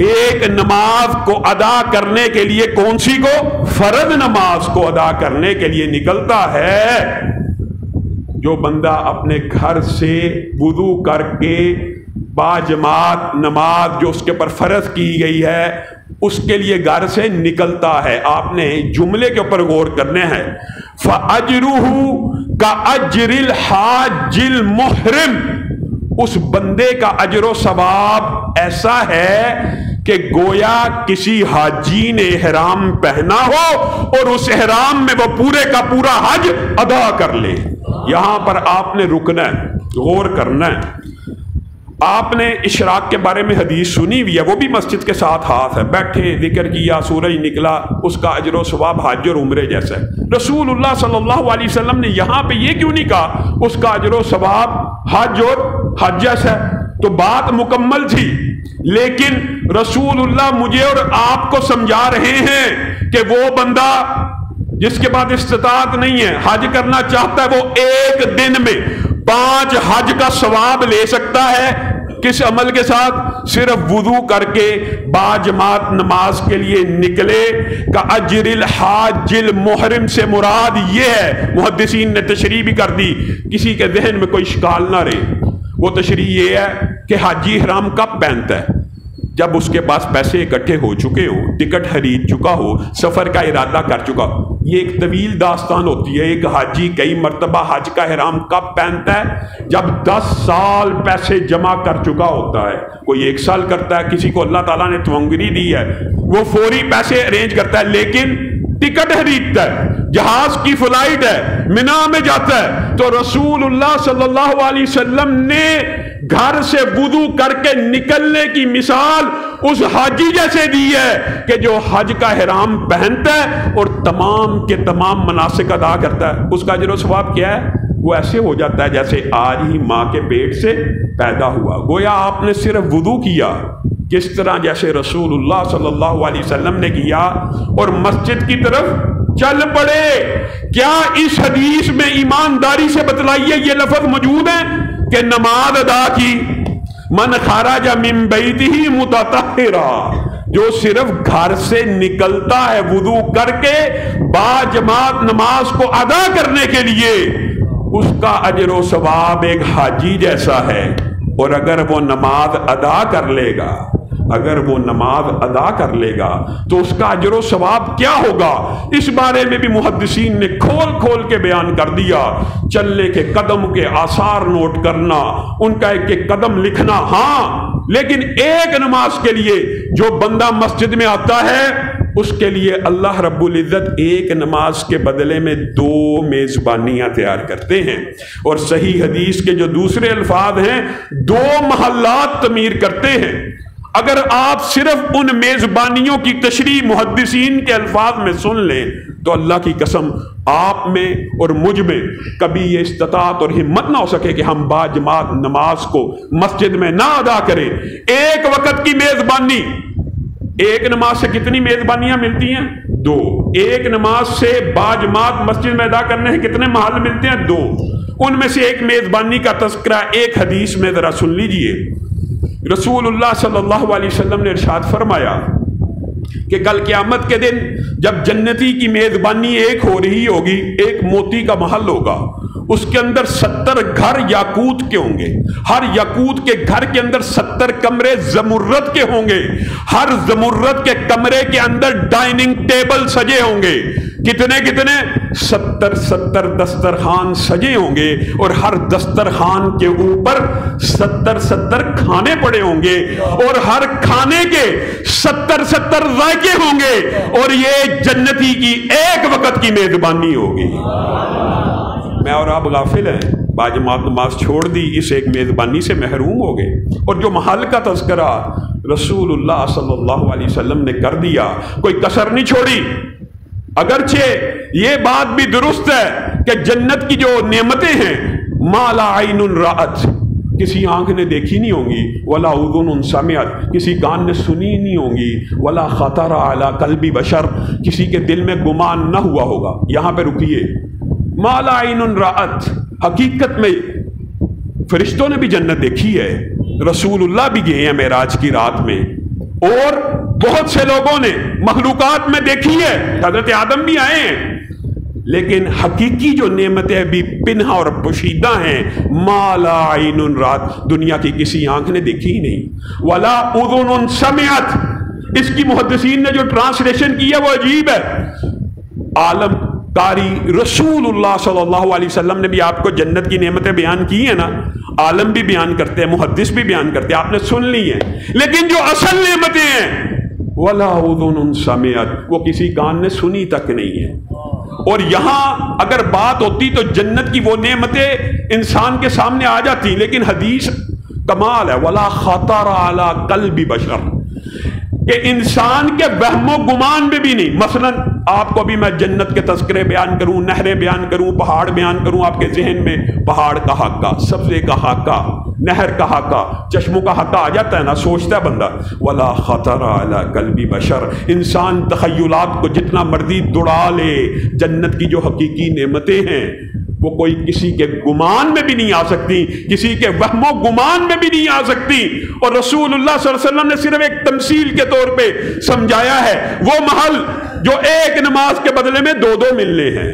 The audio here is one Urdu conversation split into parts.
ایک نماز کو ادا کرنے کے لیے، کون سی کو؟ فرض نماز کو ادا کرنے کے لیے نکلتا ہے، جو بندہ اپنے گھر سے وضو کر کے باجماعت نماز جو اس کے پر فرض کی گئی ہے اس کے لیے گھر سے نکلتا ہے، آپ نے جملے کے اوپر غور کرنے ہیں، فَأَجْرُهُ كَأَجْرِ الْحَاجِّ الْمُحْرِمِ، اس بندے کا اجر و ثواب ایسا ہے کہ گویا کسی حاجی نے احرام پہنا ہو اور اس احرام میں وہ پورے کا پورا حج ادا کر لے۔ یہاں پر آپ نے رکنا ہے، غور کرنا ہے۔ آپ نے اشراق کے بارے میں حدیث سنی ہوئی ہے، وہ بھی مسجد کے ساتھ ہاتھ ہے، بیٹھے ذکر کیا، سورج نکلا، اس کا اجر و ثواب حج اور عمرے جیسا ہے۔ رسول اللہ صلی اللہ علیہ وسلم نے یہاں پہ یہ کیوں نہیں کہا اس کا اجر و ثواب حج اور حج جیسا ہے؟ تو بات مکمل تھی، لیکن رسول اللہ مجھے اور آپ کو سمجھا رہے ہیں کہ وہ بندہ جس کے بعد استطاعت نہیں ہے، حج کرنا چاہتا ہے، وہ ایک دن میں 5 حج کا ثواب لے سکتا ہے۔ کس عمل کے ساتھ؟ صرف وضو کر کے باجماعت نماز کے لیے نکلے۔ کا اجر الحاج المحرم سے مراد یہ ہے، محدثین نے تشریح بھی کر دی، کسی کے ذہن میں کوئی اشکال نہ رہے، وہ تشریح یہ ہے کہ حاجی احرام کب پہنتا ہے؟ جب اس کے پاس پیسے اکٹھے ہو چکے ہوں، ٹکٹ خرید چکا ہو، سفر کا ارادہ کر چکا ہو۔ یہ ایک طویل داستان ہوتی ہے، ایک حاجی کئی مرتبہ حج کا احرام کب پہنتا ہے؟ جب 10 سال پیسے جمع کر چکا ہوتا ہے۔ کوئی 1 سال کرتا ہے، کسی کو اللہ تعالیٰ نے تمنگری دی ہے، وہ فوری پیسے ارینج کرتا ہے، لیکن ٹکٹ خریدتا ہے، جہاز کی فلائٹ ہے، مینا میں جاتا ہے۔ تو رسول اللہ صلی اللہ علیہ وسلم نے گھر سے وضو کر کے نکلنے کی مثال اس حاجی جیسے دی ہے کہ جو حج کا احرام پہنتا ہے اور تمام کے تمام مناسک ادا کرتا ہے۔ اس کا اجر و ثواب کیا ہے؟ وہ ایسے ہو جاتا ہے جیسے آج ہی ماں کے پیٹ سے پیدا ہوا۔ گویا آپ نے صرف وضو کیا، کس طرح؟ جیسے رسول اللہ صلی اللہ علیہ وسلم نے کیا، اور مسجد کی طرف چل پڑے۔ کیا اس حدیث میں ایمانداری سے بتلائیے یہ لفظ موجود ہے کہ نماز ادا کی؟ من خرج من بیتہ متطہرا، جو صرف گھر سے نکلتا ہے وضو کر کے باجماعت نماز کو ادا کرنے کے لیے، اس کا اجر و ثواب ایک حاجی جیسا ہے۔ اور اگر وہ نماز ادا کر لے گا، اگر وہ نماز ادا کر لے گا تو اس کا اجر و ثواب کیا ہوگا؟ اس بارے میں بھی محدثین نے کھول کھول کے بیان کر دیا۔ چلنے کے قدم کے آثار نوٹ کرنا، ان کا ایک ایک قدم لکھنا، ہاں، لیکن ایک نماز کے لیے جو بندہ مسجد میں آتا ہے اس کے لیے اللہ رب العزت ایک نماز کے بدلے میں 2 میزبانیاں تیار کرتے ہیں، اور صحیح حدیث کے جو دوسرے الفاظ ہیں 2 محلات تعمیر کرتے ہیں۔ اگر آپ صرف ان میزبانیوں کی تشریح محدثین کے الفاظ میں سن لیں تو اللہ کی قسم آپ میں اور مجھ میں کبھی یہ استطاعت اور ہمت نہ ہو سکے کہ ہم باجماعت نماز کو مسجد میں نہ ادا کریں۔ ایک وقت کی میزبانی، ایک نماز سے کتنی میزبانیاں ملتی ہیں؟ 2۔ ایک نماز سے باجماعت مسجد میں ادا کرنے ہیں کتنے محل ملتے ہیں؟ 2۔ ان میں سے ایک میزبانی کا تذکرہ ایک حدیث میں ذرا سن لیجئے۔ رسول اللہ صلی اللہ علیہ وسلم نے ارشاد فرمایا کہ کل قیامت کے دن جب جنتی کی میزبانی ایک ہو رہی ہوگی، ایک موتی کا محل ہوگا، اس کے اندر 70 گھر یاقوت کے ہوں گے، ہر یاقوت کے گھر کے اندر 70 کمرے زمرد کے ہوں گے، ہر زمرد کے کمرے کے اندر ڈائننگ ٹیبل سجے ہوں گے، کتنے 70 دسترخوان سجے ہوں گے، اور ہر دسترخوان کے اوپر 70 کھانے پڑے ہوں گے، اور ہر کھانے کے 70 ذائقے ہوں گے، اور یہ جنتی کی ایک وقت کی میزبانی ہوگی۔ میں اور آپ غافل ہیں، باجماعت نماز چھوڑ دی، اس ایک میزبانی سے محروم ہو گئے۔ اور جو محل کا تذکرہ رسول اللہ صلی اللہ علیہ وسلم نے کر دیا، کوئی کسر نہیں چھوڑی۔ اگرچہ یہ بات بھی درست ہے کہ جنت کی جو نعمتیں ہیں، ما لا عین رأت، کسی آنکھ نے دیکھی نہیں ہوں گی، ولا اذن سمعت، کسی کان نے سنی نہیں ہوں گی، ولا خطر علی قلب بشر، کسی کے دل میں گمان نہ ہوا ہوگا۔ یہاں پہ رکیے، ما لا عین رأت، حقیقت میں فرشتوں نے بھی جنت دیکھی ہے، رسول اللہ بھی گئے ہیں معراج کی رات میں، اور بہت سے لوگوں نے مخلوقات میں دیکھی ہے، حضرت آدم بھی آئے ہیں، لیکن حقیقی جو نعمتیں بھی پنہا اور پوشیدہ ہیں، ما لا عین رات، دنیا کی کسی آنکھ نے دیکھی ہی نہیں، ولا اذن سمعت، اس کی محدثین نے جو ٹرانسلیشن کی ہے وہ عجیب ہے۔ عالم قاری رسول اللہ صلی اللہ علیہ وسلم نے بھی آپ کو جنت کی نعمتیں بیان کی ہیں نا، عالم بھی بیان کرتے ہیں، محدث بھی بیان کرتے ہیں، آپ نے سن لی ہیں، لیکن جو اصل نعمتیں ہیں ولا اذن سمعت، وہ کسی کان نے سنی تک نہیں ہے۔ اور یہاں اگر بات ہوتی تو جنت کی وہ نعمتیں انسان کے سامنے آ جاتی، لیکن حدیث کمال ہے، ولا خطر علی قلب بشر، کہ انسان کے وہم و گمان میں بھی نہیں۔ مثلا آپ کو بھی میں جنت کے تذکرے بیان کروں، نہریں بیان کروں، پہاڑ بیان کروں، آپ کے ذہن میں پہاڑ کا حقہ، سبزے کا حقہ، نہر کا حقہ، چشموں کا حقہ آ جاتا ہے نا، سوچتا ہے بندہ۔ ولا خطر علی قلب بشر، انسان تخیلات کو جتنا مرضی دوڑا لے، جنت کی جو حقیقی نعمتیں ہیں وہ کوئی کسی کے گمان میں بھی نہیں آ سکتی، کسی کے وہم و گمان میں بھی نہیں آ سکتی۔ اور رسول اللہ صلی اللہ علیہ وسلم نے صرف ایک تمثیل کے طور پہ سمجھایا ہے، وہ محل جو ایک نماز کے بدلے میں دو دو ملنے ہیں۔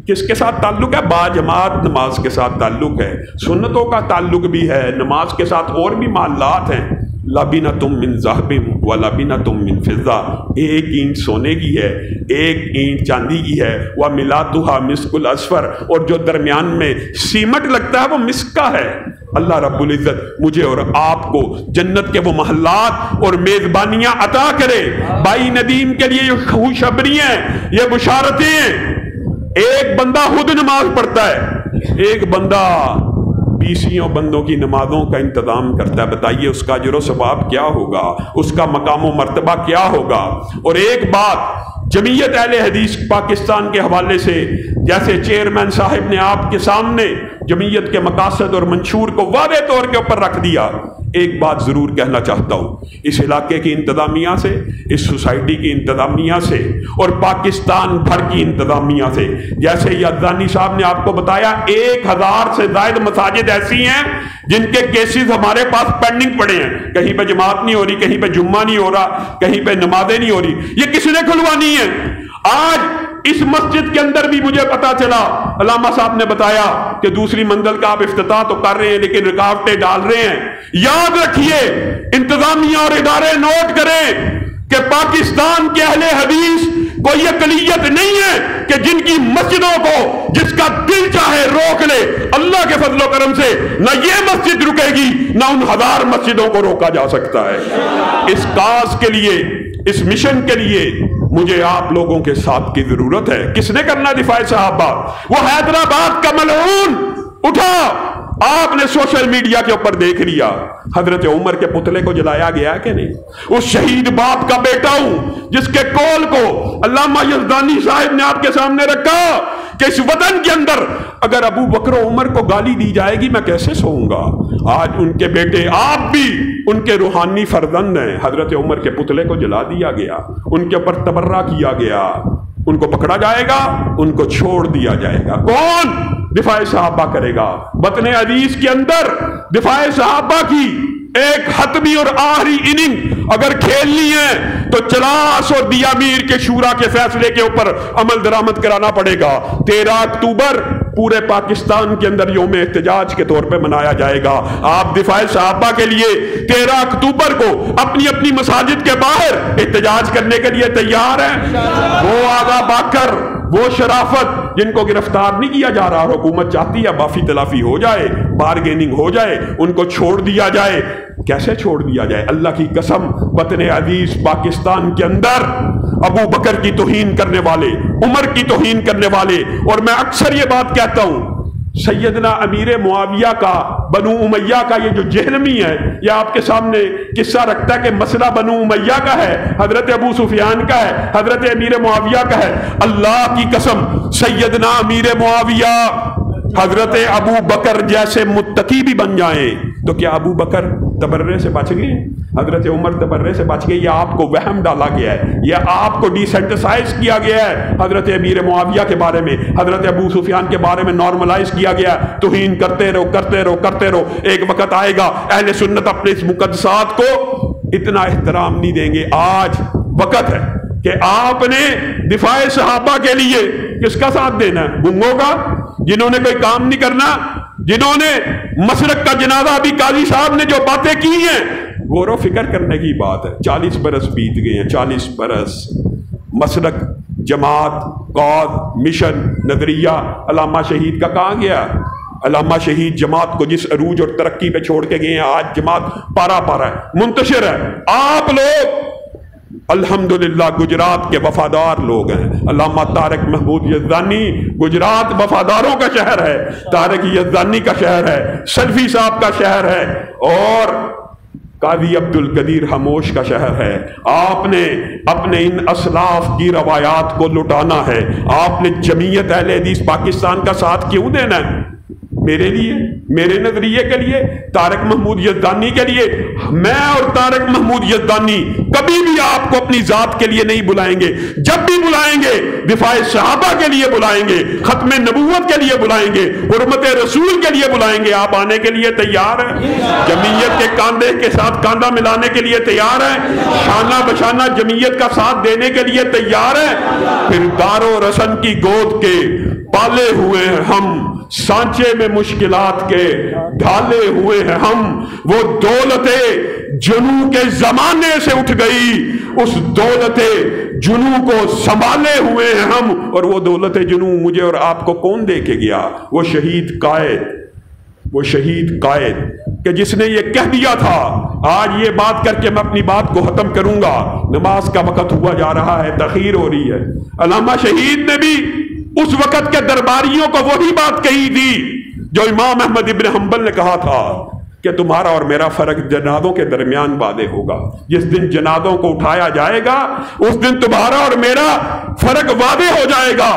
کس کے ساتھ تعلق ہے؟ با جماعت نماز کے ساتھ تعلق ہے، سنتوں کا تعلق بھی ہے، نماز کے ساتھ اور بھی معاملات ہیں۔ لبنۃ من ذہب و لبنۃ من فضہ، ایک اینٹ سونے کی ہے، ایک اینٹ چاندی کی ہے، وملاتھا مسک الاصفر، اور جو درمیان میں سیمٹ لگتا ہے وہ مسک کا ہے۔ اللہ رب العزت مجھے اور آپ کو جنت کے وہ محلات اور میزبانیاں عطا کرے۔ بھائی ندیم کے لیے یہ خوشخبری ہیں، یہ بشارتیں ہیں۔ ایک بندہ خود نماز پڑھتا ہے، ایک بندہ 20 بندوں کی نمازوں کا انتظام کرتا ہے، بتائیے اس کا اجر و ثواب کیا ہوگا، اس کا مقام و مرتبہ کیا ہوگا۔ اور ایک بات جمعیت اہل حدیث پاکستان کے حوالے سے، جیسے چیئرمین صاحب نے آپ کے سامنے جمعیت کے مقاصد اور منشور کو واضح طور کے اوپر رکھ دیا، ایک بات ضرور کہنا چاہتا ہوں، اس علاقے کی انتظامیہ سے، اس سوسائٹی کی انتظامیہ سے، اور پاکستان بھر کی انتظامیہ سے، جیسے یزدانی صاحب نے آپ کو بتایا 1000 سے زائد مساجد ایسی ہیں جن کے کیسز ہمارے پاس پینڈنگ پڑے ہیں، کہیں پہ جماعت نہیں ہو رہی، کہیں پہ جمعہ نہیں ہو رہا، کہیں پہ نمازیں نہیں ہو رہی، یہ کس نے کھلوانی ہے؟ آج اس مسجد کے اندر بھی مجھے پتا چلا، علامہ صاحب نے بتایا کہ دوسری منزل کا آپ افتتاح تو کر رہے ہیں لیکن رکاوٹیں ڈال رہے ہیں۔ یاد رکھیے، انتظامیہ اور ادارے نوٹ کریں کہ پاکستان کے اہل حدیث کوئی اقلیت نہیں ہے کہ جن کی مسجدوں کو جس کا دل چاہے روک لے۔ اللہ کے فضل و کرم سے نہ یہ مسجد رکے گی، نہ ان 1000 مسجدوں کو روکا جا سکتا ہے۔ اس کاز کے لیے، اس مشن کے لیے مجھے آپ لوگوں کے ساتھ کی ضرورت ہے۔ کس نے کرنا دفاع صحابہ؟ وہ حیدرآباد کا ملعون اٹھا، آپ نے سوشل میڈیا کے اوپر دیکھ لیا، حضرت عمر کے پتلے کو جلایا گیا کہ نہیں؟ اس شہید باپ کا بیٹا ہوں جس کے قول کو علامہ یزدانی صاحب نے آپ کے سامنے رکھا کہ اس وطن کے اندر اگر ابو بکر و عمر کو گالی دی جائے گی میں کیسے سوؤں گا؟ آج ان کے بیٹے، آپ بھی ان کے روحانی فرزند ہیں، حضرت عمر کے پتلے کو جلا دیا گیا، ان کے اوپر تبرہ کیا گیا، ان کو پکڑا جائے گا، ان کو چھوڑ دیا جائے گا۔ کون دفاع صحابہ کرے گا؟ وطن عزیز کے اندر دفاع صحابہ کی ایک حتمی اور آخری اننگ اگر کھیلنی ہے تو چلاس اور دیا میر کے شورا کے فیصلے کے اوپر عمل درآمد کرانا پڑے گا۔ 13 اکتوبر پورے پاکستان کے اندر یوم احتجاج کے طور پہ منایا جائے گا۔ آپ دفاع صحابہ کے لیے 13 اکتوبر کو اپنی اپنی مساجد کے باہر احتجاج کرنے کے لیے تیار ہیں؟ وہ آغا باکر، وہ شرافت جن کو گرفتار نہیں کیا جا رہا، حکومت چاہتی ہے معافی تلافی ہو جائے، بارگیننگ ہو جائے، ان کو چھوڑ دیا جائے۔ کیسے چھوڑ دیا جائے؟ اللہ کی قسم، وطن عزیز پاکستان کے اندر ابو بکر کی توہین کرنے والے، عمر کی توہین کرنے والے، اور میں اکثر یہ بات کہتا ہوں، سیدنا امیر معاویہ کا، بنو امیہ کا یہ جو جہلمی ہے، یہ آپ کے سامنے قصہ رکھتا ہے کہ مسئلہ بنو امیہ کا ہے، حضرت ابو سفیان کا ہے، حضرت امیر معاویہ کا ہے۔ اللہ کی قسم، سیدنا امیر معاویہ حضرت ابو بکر جیسے متقی بھی بن جائیں تو کیا ابو بکر تبرے سے بچ گئے؟ حضرت عمر تبرے سے بچ گئے؟ یہ آپ کو وہم ڈالا گیا ہے، یہ آپ کو ڈیسینٹسائز کیا گیا ہے۔ حضرت امیر معاویہ کے بارے میں، حضرت ابو سفیان کے بارے میں نارملائز کیا گیا ہے۔ توہین کرتے رہو، کرتے رہو، کرتے رہو، ایک وقت آئے گا اہل سنت اپنے اس مقدسات کو اتنا احترام نہیں دیں گے۔ آج وقت ہے کہ آپ نے دفاع صحابہ کے لیے کس کا ساتھ دینا ہے؟ گنگوں کا، جنہوں نے کوئی کام نہیں کرنا، جنہوں نے مسلک کا جنازہ ابھی قاضی صاحب نے جو باتیں کی ہیں، غور و فکر کرنے کی بات ہے۔ 40 برس بیت گئے ہیں، 40 برس مسلک، جماعت، قوم، مشن، نظریہ علامہ شہید کا کہاں گیا؟ علامہ شہید جماعت کو جس عروج اور ترقی پہ چھوڑ کے گئے ہیں، آج جماعت پارا پارا ہے، منتشر ہے۔ آپ لوگ الحمدللہ گجرات کے وفادار لوگ ہیں۔ علامہ طارق محمود یزدانی گجرات وفاداروں کا شہر ہے، طارق یزدانی کا شہر ہے، سلفی صاحب کا شہر ہے، اور قاضی عبدالقدیر خاموش کا شہر ہے۔ آپ نے اپنے ان اسلاف کی روایات کو لٹانا ہے۔ آپ نے جمعیت اہل حدیث پاکستان کا ساتھ کیوں دینا ہے؟ میرے لیے، میرے نظریے کے لیے، طارق محمود یزدانی کے لیے۔ میں اور طارق محمود یزدانی کبھی بھی آپ کو اپنی ذات کے لیے نہیں بلائیں گے۔ جب بھی بلائیں گے دفاع صحابہ کے لیے بلائیں گے، ختم نبوت کے لیے بلائیں گے، حرمت رسول کے لیے بلائیں گے۔ آپ آنے کے لیے تیار ہیں؟ جمعیت کے کاندھے کے ساتھ کاندھا ملانے کے لیے تیار ہیں؟ شانہ بشانہ جمعیت کا ساتھ دینے کے لیے تیار ہیں؟ پھر دار و رسن کی گود کے پالے ہوئے ہیں ہم، سانچے میں مشکلات کے ڈھالے ہوئے ہیں ہم۔ وہ دولت جنوں کے زمانے سے اٹھ گئی، اس دولت جنوں کو سنبھالے ہوئے ہیں ہم۔ اور وہ دولت جنوں مجھے اور آپ کو کون دے کے گیا؟ وہ شہید قائد، وہ شہید قائد کہ جس نے یہ کہہ دیا تھا۔ آج یہ بات کر کے میں اپنی بات کو ختم کروں گا، نماز کا وقت ہوا جا رہا ہے، تاخیر ہو رہی ہے۔ علامہ شہید نے بھی اس وقت کے درباریوں کو وہی بات کہی تھی جو امام احمد ابن حنبل نے کہا تھا کہ تمہارا اور میرا فرق جنازوں کے درمیان واضح ہوگا۔ جس دن جنازوں کو اٹھایا جائے گا اس دن تمہارا اور میرا فرق واضح ہو جائے گا۔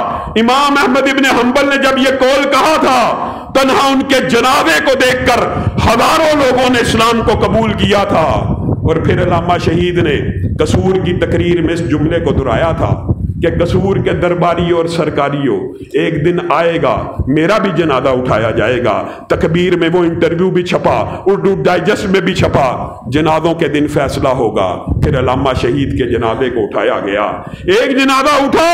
امام احمد ابن حنبل نے جب یہ قول کہا تھا، تنہا ان کے جنازے کو دیکھ کر ہزاروں لوگوں نے اسلام کو قبول کیا تھا۔ اور پھر علامہ شہید نے قصور کی تقریر میں اس جملے کو دہرایا تھا کہ قصور کے درباریوں اور سرکاریوں، ایک دن آئے گا میرا بھی جنازہ اٹھایا جائے گا۔ تکبیر میں وہ انٹرویو بھی چھپا، اردو ڈائجسٹ میں بھی چھپا، جنازوں کے دن فیصلہ ہوگا۔ پھر علامہ شہید کے جنازے کو اٹھایا گیا۔ ایک جنازہ اٹھا،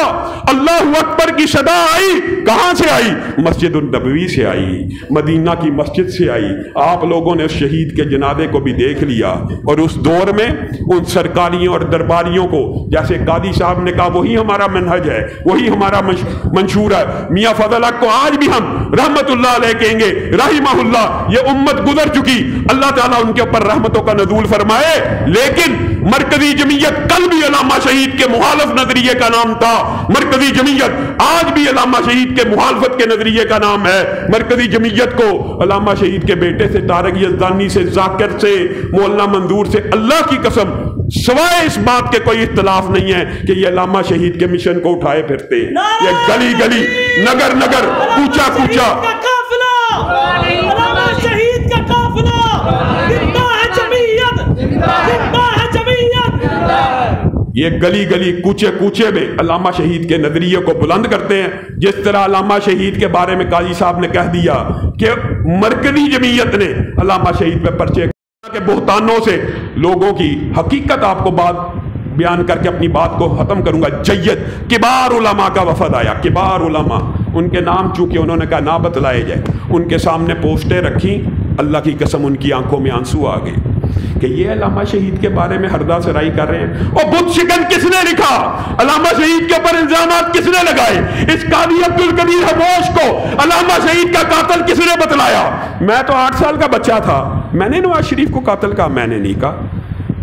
اللہ اکبر کی صدا آئی، کہاں سے آئی؟ مسجد النبوی سے آئی، مدینہ کی مسجد سے آئی۔ آپ لوگوں نے اس شہید کے جنازے کو بھی دیکھ لیا، اور اس دور میں ان سرکاریوں اور درباریوں کو، جیسے قاضی صاحب نے کہا وہی ہمارا منہج ہے، وہی ہمارا منشور ہے۔ میاں فضل حق کو آج بھی ہم رحمت اللہ علیہ کہیں گے، رحمہ اللہ۔ یہ امت گزر چکی، اللہ تعالیٰ ان کے اوپر رحمتوں کا نزول فرمائے، لیکن مرکزی جمعیت کل بھی علامہ شہید کے مخالف نظریے کا نام تھا، مرکزی جمعیت آج بھی علامہ شہید کے مخالفت کے نظریے کا نام ہے۔ مرکزی جمعیت کو علامہ شہید کے بیٹے سے، طارق یزدانی سے، ذاکر سے، مولانا منظور سے، اللہ کی قسم سوائے اس بات کے کوئی اختلاف نہیں ہے کہ یہ علامہ شہید کے مشن کو اٹھائے پھرتے ہیں۔ یہ گلی گلی، نگر نگر، کوچا کوچا، علامہ شہید کا قافلہ زندہ ہے جمعیت، زندہ ہے جمعیت۔ یہ گلی گلی، کوچے کوچے میں علامہ شہید کے نظریے کو بلند کرتے ہیں۔ جس طرح علامہ شہید کے بارے میں قاضی صاحب نے کہہ دیا کہ مرکزی جمعیت نے علامہ شہید پہ پرچے کے بہتانوں سے لوگوں کی حقیقت آپ کو بات بیان کر کے اپنی بات کو ختم کروں گا۔ جید کبار علماء کا وفد آیا، کبار علماء، ان کے نام چونکہ انہوں نے کہا نہ بتلائے جائے، ان کے سامنے پوسٹیں رکھی، اللہ کی قسم ان کی آنکھوں میں آنسو آ گئے کہ یہ علامہ شہید کے بارے میں ہردہ سرائی کر رہے ہیں۔ اور بت شکن کس نے لکھا؟ علامہ شہید کے اوپر الزامات کس نے لگائے؟ اس قاضی عبدالقدیر خاموش کو علامہ شہید کا قاتل کس نے بتلایا؟ میں تو 8 سال کا بچہ تھا، میں نے نواز شریف کو قاتل کہا؟ میں نے نہیں کہا۔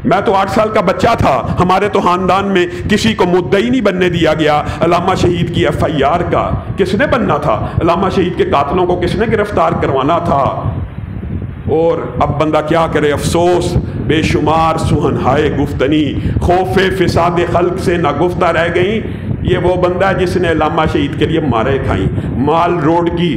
میں تو 8 سال کا بچہ تھا، ہمارے تو خاندان میں کسی کو مدعی نہیں بننے دیا گیا علامہ شہید کی FIR کا۔ کس نے بننا تھا؟ علامہ شہید کے قاتلوں کو کس نے گرفتار کروانا تھا؟ اور اب بندہ کیا کرے، افسوس بے شمار سہنہائے گفتنی خوف فساد خلق سے نہ گفتہ رہ گئیں۔ یہ وہ بندہ ہے جس نے علامہ شہید کے لیے مارے کھائیں، مال روڈ کی